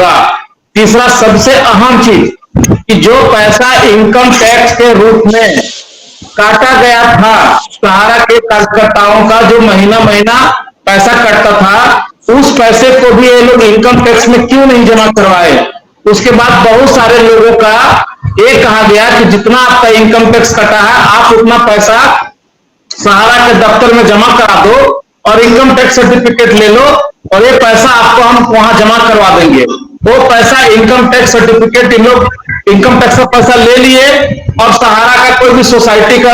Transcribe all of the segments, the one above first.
होगा। तीसरा सबसे अहम चीज कि जो पैसा इनकम टैक्स के रूप में काटा गया था सहारा के कार्यकर्ताओं का, जो महीना महीना पैसा कटता था, उस पैसे को भी ये लोग इनकम टैक्स में क्यों नहीं जमा करवाए। उसके बाद बहुत सारे लोगों का ये कहा गया कि जितना आपका इनकम टैक्स कटा है आप उतना पैसा सहारा के दफ्तर में जमा करा दो और इनकम टैक्स सर्टिफिकेट ले लो और ये पैसा आपको हम वहां जमा करवा देंगे। वो पैसा इनकम टैक्स सर्टिफिकेट इन लोग इनकम टैक्स का पैसा ले लिए और सहारा का कोई भी सोसाइटी का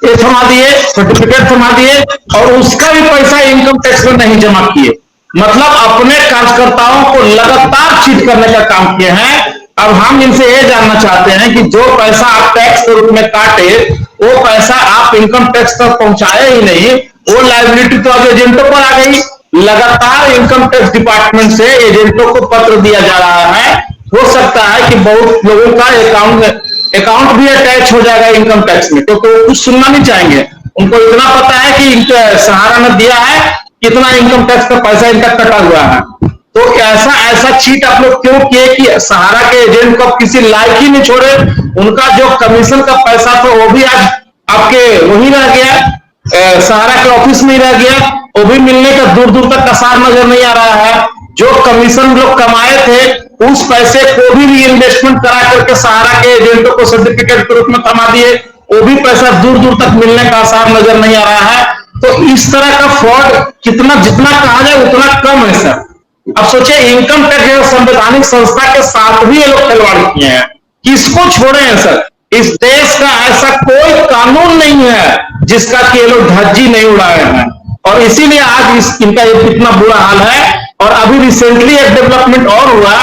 ये थमा दिए, सर्टिफिकेट थमा दिए और उसका भी पैसा इनकम टैक्स में नहीं जमा किए। मतलब अपने कार्यकर्ताओं को लगातार चीट करने का काम किए हैं। अब हम इनसे ये जानना चाहते हैं कि जो पैसा आप टैक्स के रूप में काटे वो पैसा आप इनकम टैक्स तक पहुंचाए ही नहीं, वो लायबिलिटी तो अब एजेंटों पर आ गई। लगातार इनकम टैक्स डिपार्टमेंट से एजेंटों को पत्र दिया जा रहा है। हो सकता है कि बहुत लोगों का अकाउंट भी अटैच हो जाएगा इनकम टैक्स में, क्योंकि वो कुछ सुनना नहीं चाहेंगे। उनको इतना पता है कि सहारा ने दिया है, कितना इनकम टैक्स का पैसा इनका कटा हुआ है। तो ऐसा चीट आप लोग क्यों किए कि सहारा के एजेंट को किसी लायक ही नहीं छोड़े। उनका जो कमीशन का पैसा था वो भी आज आपके वहीं रह गया, सहारा के ऑफिस में ही रह गया। वो भी मिलने का दूर दूर तक कसार नजर नहीं आ रहा है। जो कमीशन लोग कमाए थे उस पैसे को भी इन्वेस्टमेंट करा करके सहारा के एजेंटों को सर्टिफिकेट के रूप में थमा दिए, वो भी पैसा दूर दूर तक मिलने का आसार नजर नहीं आ रहा है। तो इस तरह का फ्रॉड जितना कहा जाए उतना कम है सर। अब सोचिए इनकम टैक्स संवैधानिक संस्था के साथ भी ये लोग खिलवाड़ किए हैं। किसको छोड़े हैं सर? इस देश का ऐसा कोई कानून नहीं है जिसका कि ये लोग धज्जी नहीं उड़ाए हैं और इसीलिए आज इनका इतना बुरा हाल है। और अभी रिसेंटली एक डेवलपमेंट और हुआ,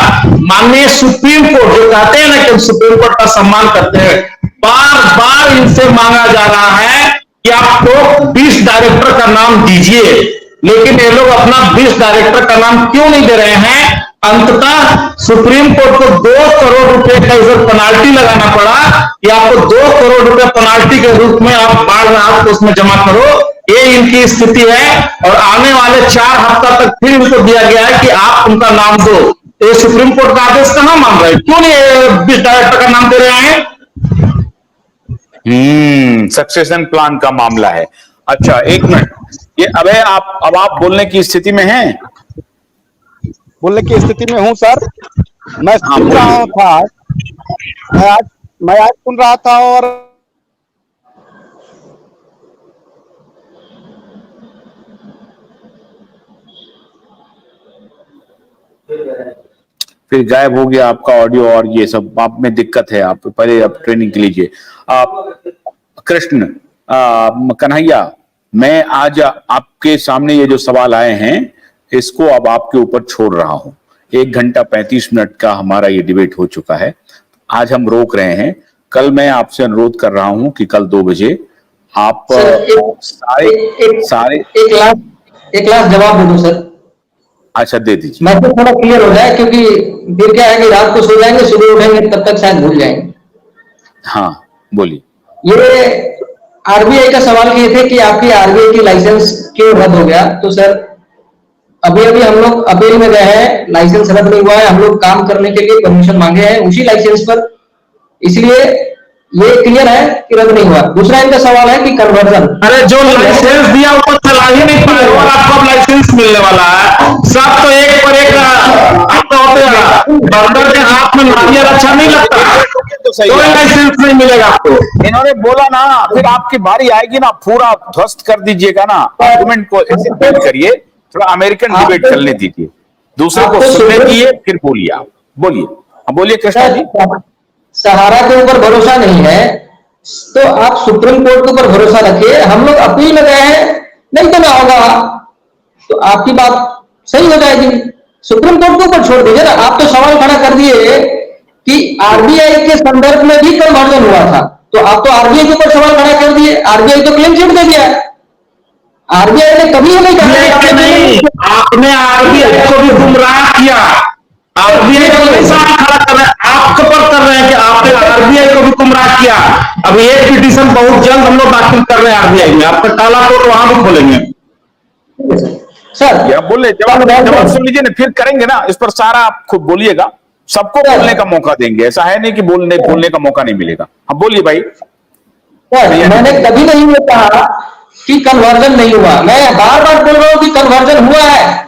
माननीय सुप्रीम कोर्ट जो कहते हैं ना कि सुप्रीम कोर्ट का सम्मान करते हैं, बार बार इनसे मांगा जा रहा है कि आप तो 20 डायरेक्टर का नाम दीजिए, लेकिन ये लोग अपना 20 डायरेक्टर का नाम क्यों नहीं दे रहे हैं। अंततः सुप्रीम कोर्ट को 2 करोड़ रुपए का इधर पेनाल्टी लगाना पड़ा कि आपको 2 करोड़ रुपए पेनाल्टी के रूप में आप बाढ़ राहत को उसमें जमा करो। ये इनकी स्थिति है और आने वाले 4 हफ्ता तक फिर इनको दिया गया है कि आप उनका नाम दो। ये सुप्रीम कोर्ट का आदेश कहां मान रहे हैं? क्यों नहीं 20 डायरेक्टर का नाम दे रहे हैं? सक्सेशन प्लान का मामला है। अच्छा एक मिनट, ये अब आप बोलने की स्थिति में हैं? बोलने की स्थिति में हूं सर। मैं सुन रहा था, मैं आज सुन रहा था और फिर गायब हो गया आपका ऑडियो और ये सब। आप में दिक्कत है, आप पहले आप ट्रेनिंग के लीजिए। आप कृष्ण कन्हैया, मैं आज आपके सामने ये जो सवाल आए हैं इसको अब आपके ऊपर छोड़ रहा हूं। 1 घंटा 35 मिनट का हमारा ये डिबेट हो चुका है, आज हम रोक रहे हैं। कल मैं आपसे अनुरोध कर रहा हूं कि कल 2 बजे आप सारे एक लाख जवाब दे दो सर। अच्छा दे दीजिए, मैं तो थोड़ा क्लियर हो जाए, क्योंकि फिर क्या है कि रात को सो जाएंगे, सुबह उठेंगे तब तक शायद भूल जाएंगे। हाँ बोलिए। ये आरबीआई का सवाल किए थे कि आपकी आरबीआई की लाइसेंस क्यों रद्द हो गया। तो सर अभी हम लोग अपील में गए हैं, लाइसेंस रद्द नहीं हुआ है, हम लोग काम करने के लिए परमिशन मांगे हैं उसी लाइसेंस पर, इसलिए ये क्लियर है कि रद्द नहीं हुआ। दूसरा इनका सवाल है कि कन्वर्जन, अरे जो लाइसेंस दिया ऊपर चला ही नहीं पाए और आपको लाइसेंस मिलने वाला है। सब तो एक पर एक आपका बंदर के हाथ में नारियल अच्छा नहीं लगता, तो लाइसेंस नहीं मिलेगा आपको। इन्होंने बोला ना, फिर आपकी बारी आएगी ना पूरा ध्वस्त कर दीजिएगा ना। आर्गुमेंट को ऐसे करिए, थोड़ा अमेरिकन डिबेट चलने दीजिए, दूसरे को सुनने दीजिए, फिर बोलिए। आप बोलिए कृष्णा जी। सहारा के ऊपर भरोसा नहीं है तो आप सुप्रीम कोर्ट के ऊपर भरोसा रखिए। हम लोग अपील में गए हैं, नहीं तो ना होगा तो आपकी बात सही हो जाएगी। सुप्रीम कोर्ट के ऊपर छोड़ दीजिए ना। आप तो सवाल खड़ा कर दिए कि आरबीआई के संदर्भ में भी कन्वर्जन हुआ था, तो आप तो आरबीआई के ऊपर सवाल खड़ा कर दिए। आरबीआई तो क्लीन चिट दे दिया, आरबीआई ने कभी नहीं कहा। आपने आरबीआई को भी गुमराह किया, आरबीआई को नहीं सवाल खड़ा कर रहे हैं, आपके पर कर रहे हैं कि आपने आरबीआई को भी गुमराह किया। अब ये पिटीशन बहुत जल्द हम लोग दाखिल कर रहे हैं आरबीआई में, आपका काला कोर्ट वहां भी खोलेंगे। सर ये आप बोल रहे, जवाब सुन लीजिए ना, फिर करेंगे ना इस पर सारा, आप खुद बोलिएगा, सबको बोलने का मौका देंगे, ऐसा है नहीं कि बोलने का मौका नहीं मिलेगा। अब बोलिए भाई। सर मैंने कभी नहीं ये कहा कि कन्वर्जन नहीं हुआ, मैं बार बार बोल रहा हूं कि कन्वर्जन हुआ है,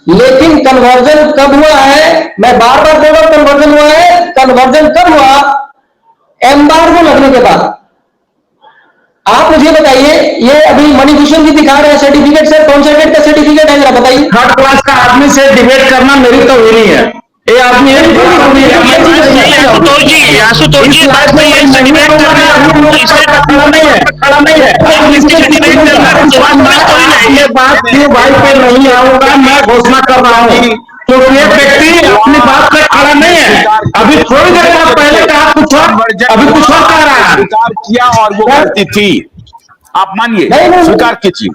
लेकिन कन्वर्जन कब हुआ है, मैं बार बार बोल रहा हूं कन्वर्जन हुआ है। कन्वर्जन कब हुआ? एम्बार्गो लगने के बाद। आप मुझे बताइए, ये अभी मणिभूषण जी दिखा रहे हैं सर्टिफिकेट, सर कौन सा डेट का सर्टिफिकेट है, जरा बताइए। थर्ड क्लास का आदमी से डिबेट करना मेरी तो हुई नहीं है। ये आदमी है आशुतोष जी बात में ये डिबेट करना इससे खड़ा नहीं है, खड़ा नहीं है। ये बात क्यों भाई पे नहीं आऊंगा, मैं घोषणा कर रहा हूँ, क्योंकि ये व्यक्ति अपनी बात पे खड़ा नहीं है। अभी थोड़ी देर पहले कहा कुछ और, अभी कुछ और कह रहा है। स्वीकार किया और वो गलती थी, आप मानिए, स्वीकार कीजिए।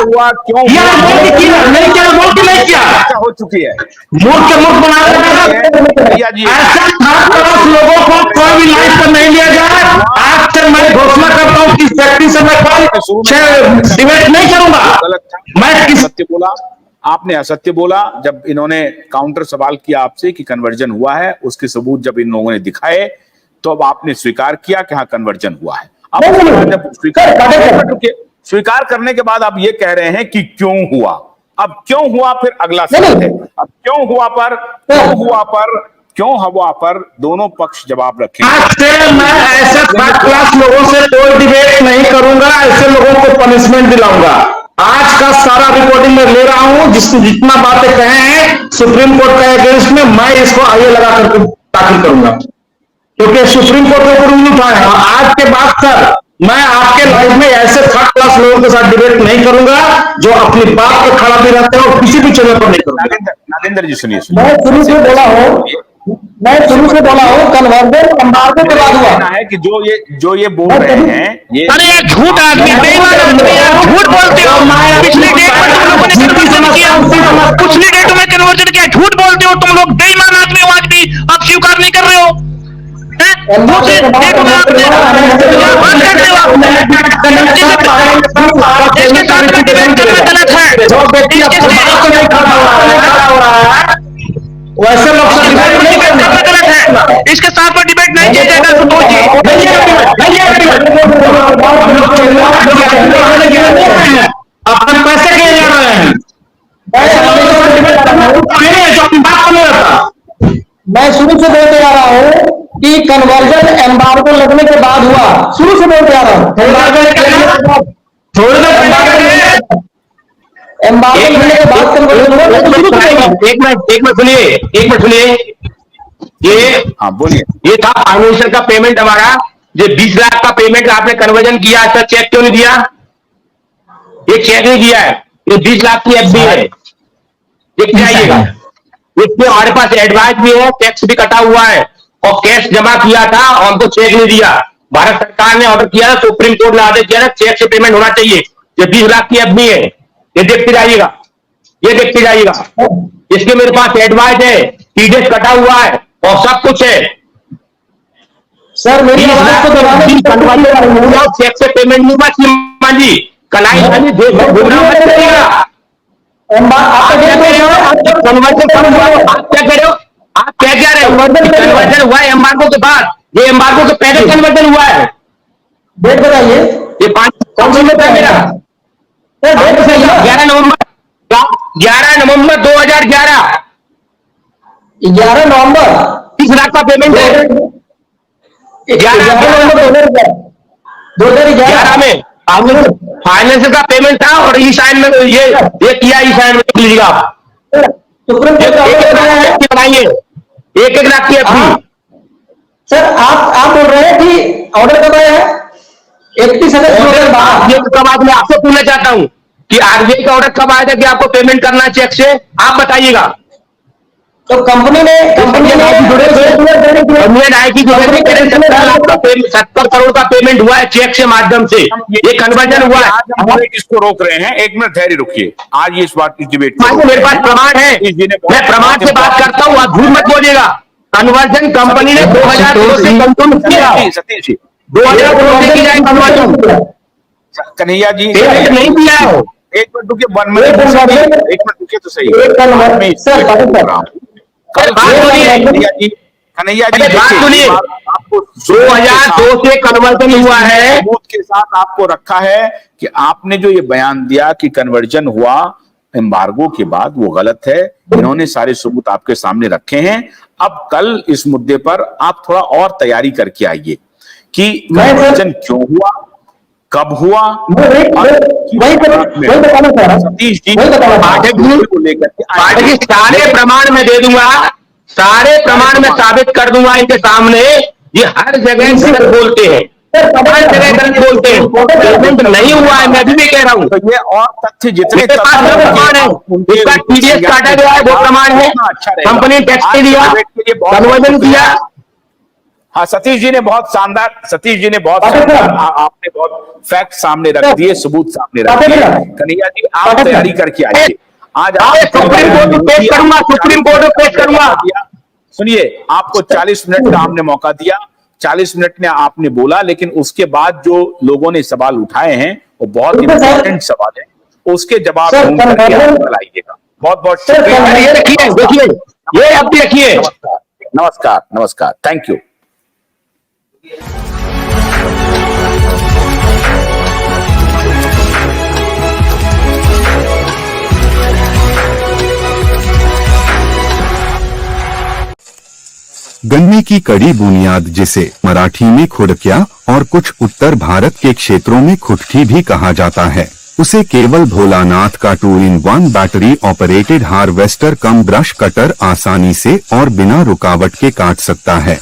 हुआ क्यों नहीं किया, बोल के नहीं किया, हो चुकी है, मूर्ख के मुख बना ऐसा 7 लोगों को कोई भी लाइफ पर नहीं लिया जाए। आज से मैं घोषणा करता हूँ कि इस व्यक्ति से मैं कोई डिबेट नहीं करूंगा। मैं किस सत्य बोला, आपने असत्य बोला। जब इन्होंने काउंटर सवाल किया आपसे कि कन्वर्जन हुआ है, उसके सबूत जब इन लोगों ने दिखाए तो अब आपने स्वीकार किया कि हाँ कन्वर्जन हुआ है। अब स्वीकार करने के बाद आप ये कह रहे हैं कि क्यों हुआ। अब क्यों हुआ फिर अगला सवाल है। अब क्यों हुआ पर दोनों पक्ष जवाब रखें। आज से मैं ऐसे 3rd क्लास लोगों से कोई डिबेट नहीं करूंगा, ऐसे लोगों को पनिशमेंट दिलाऊंगा। आज का सारा रिकॉर्डिंग में ले रहा हूं, जितना बातें कहे हैं सुप्रीम कोर्ट के अगेंस्ट में, मैं इसको आगे लगा करके दाखिल करूंगा, क्योंकि सुप्रीम कोर्ट के ऊपर उंगली उठाए हैं। आज के बाद सर मैं आपके लाइफ में ऐसे 3rd क्लास लोगों के साथ डिबेट नहीं करूंगा जो अपनी बात पर खड़ा भी रहते हैं और किसी भी चैनल पर नहीं करूंगा। नागेंद्र जी सुनिए, मैं शुरू से बोला हूँ कन्वर्जन एम्बार्गो के बाद हुआ है कि जो ये बोल रहे हैं ये, अरे यार झूठ आदमी, बेईमान आदमी यार, झूठ बोलते हो। पिछली डेट में तुम लोगों ने कन्वर्जन किया, पिछली डेट में कन्वर्जन किया, झूठ बोलते हो तुम लोग, बेईमान आदमी हो। आज भी आप स्वीकार नहीं कर रहे हो, इसके साथ में डिबेट करना गलत है। वैसे लोग गलत है, इसके साथ में डिबेट नहीं किया जाएगा। सुनोज जी अपने पैसे किए जा रहे हैं, जो अपनी बात को नहीं रहता। मैं शुरू से बोलते आ रहा हूँ कि कन्वर्जन एम्बार्गो लगने के बाद हुआ, शुरू से बोलते आ रहा हूँ। एम्बार्गो लगने के बाद कन्वर्जन हुआ। एक मिनट सुनिए, ये हाँ बोलिए। ये था फाइनेंशियल का पेमेंट हमारा, जो 20 लाख का पेमेंट आपने कन्वर्जन किया, अच्छा चेक क्यों नहीं दिया? ये चेक नहीं दिया है, ये 20 लाख की एफडी है, देखते आइएगा। इसमें हमारे पास एडवांस भी है, टैक्स भी कटा हुआ है, और कैश जमा किया था और हमको चेक नहीं दिया। भारत सरकार ने ऑर्डर किया था, सुप्रीम कोर्ट ने आदेश दिया था चेक से पेमेंट होना चाहिए। ये 20 लाख की एफडी है, ये देखते जाइएगा, ये देखते जाइएगा। इसके मेरे पास एडवांस है, टीडीएस कटा हुआ है और सब कुछ है। सर मेरी आवाज को दबाने चेक से पेमेंट नहीं हुआ श्रीमान जी, कलाई वाली घूमना मत करिएगा। आप क्या कह रहे हो? आप क्या कह रहे हो? कन्वर्जन हुआ है एम्बार्गो के बाद, ये एम्बार्गो के पहले कन्वर्जन हुआ है। डेट बताइए, ये 5 कौन सी डेट है मेरा? 11 नवंबर 2011। 11 नवंबर 30 लाख का पेमेंट है 11 नवंबर 2011 में फाइनेंस का पेमेंट था, और ई साइन में ये किया, ई साइन में लिख लीजिएगा आप। सुप्रीम कोर्ट बनाइए 1-1 लाख की एफडी। सर आप बोल रहे हैं कि ऑर्डर कब आया है? 31 अगस्त कब आज मैं आपसे पूछना चाहता हूँ कि आरबीआई का ऑर्डर कब आया था कि आपको पेमेंट करना है चेक से, आप बताइएगा। तो कंपनी ने 70 करोड़ का पेमेंट हुआ है चेक से माध्यम से, ये कन्वर्जन हुआ है। हम इसको रोक रहे हैं, 1 मिनट धैर्य रुकिए। आज ये इस बात की डिबेट मेरे पास प्रमाण है, मैं प्रमाण से बात करता हूँ, आप झूठ मत बोलिएगा। कन्वर्जन कंपनी ने 2002 से कंट्रोल किया, 2002 से की जाए कन्वर्जन। कन्हैया जी पेमेंट नहीं दिया है। एक मिनट रुकिए, 1 मिनट, एक मिनट रुकिए तो सही। सर कन्हैया जी बात सुनिए, आपको 2002 से कन्वर्जन हुआ है। सबूत के साथ आपको रखा है कि आपने जो ये बयान दिया कि कन्वर्जन हुआ एम्बार्गो के बाद, वो गलत है। इन्होंने सारे सबूत आपके सामने रखे हैं। अब कल इस मुद्दे पर आप थोड़ा और तैयारी करके आइए कि कन्वर्जन क्यों हुआ, कब हुआ, सतीश जी पाठक जी को लेकर के पाठक जी सारे प्रमाण मैं दे दूंगा, सारे प्रमाण मैं साबित कर दूंगा इनके सामने। ये हर जगह गलत बोलते हैं, हर जगह गलत बोलते हैं। पेमेंट नहीं हुआ है, मैं भी कह रहा हूँ। तो ये और तथ्य जितने इसके पास जो प्रमाण है, इसका टीडीएस काटा गया है, वो प्रमाण है। कंपनी ने टैक्स नहीं दिया, कन्वर्जन किया। हाँ, सतीश जी ने बहुत शानदार आपने बहुत फैक्ट सामने रख दिए, सबूत सामने रख दिए। कन्हैया जी आप तैयारी करके आइए। आज सुप्रीम कोर्ट में पेश करूंगा, सुप्रीम कोर्ट में पेश करूंगा। सुनिए, आपको 40 मिनट का हमने मौका दिया, 40 मिनट में आपने बोला, लेकिन उसके बाद जो लोगों ने सवाल उठाए हैं वो बहुत इंपॉर्टेंट सवाल है, उसके जवाब ढूंढ करके आप कल आइएगा। बहुत बहुत शुक्रिया। ये रखिए, देखिए, ये अब देखिए। नमस्कार, नमस्कार, थैंक यू। गन्ने की कड़ी बुनियाद, जिसे मराठी में खुड़किया और कुछ उत्तर भारत के क्षेत्रों में खुटकी भी कहा जाता है, उसे केवल भोलानाथ का 2-in-1 बैटरी ऑपरेटेड हार्वेस्टर कम ब्रश कटर आसानी से और बिना रुकावट के काट सकता है।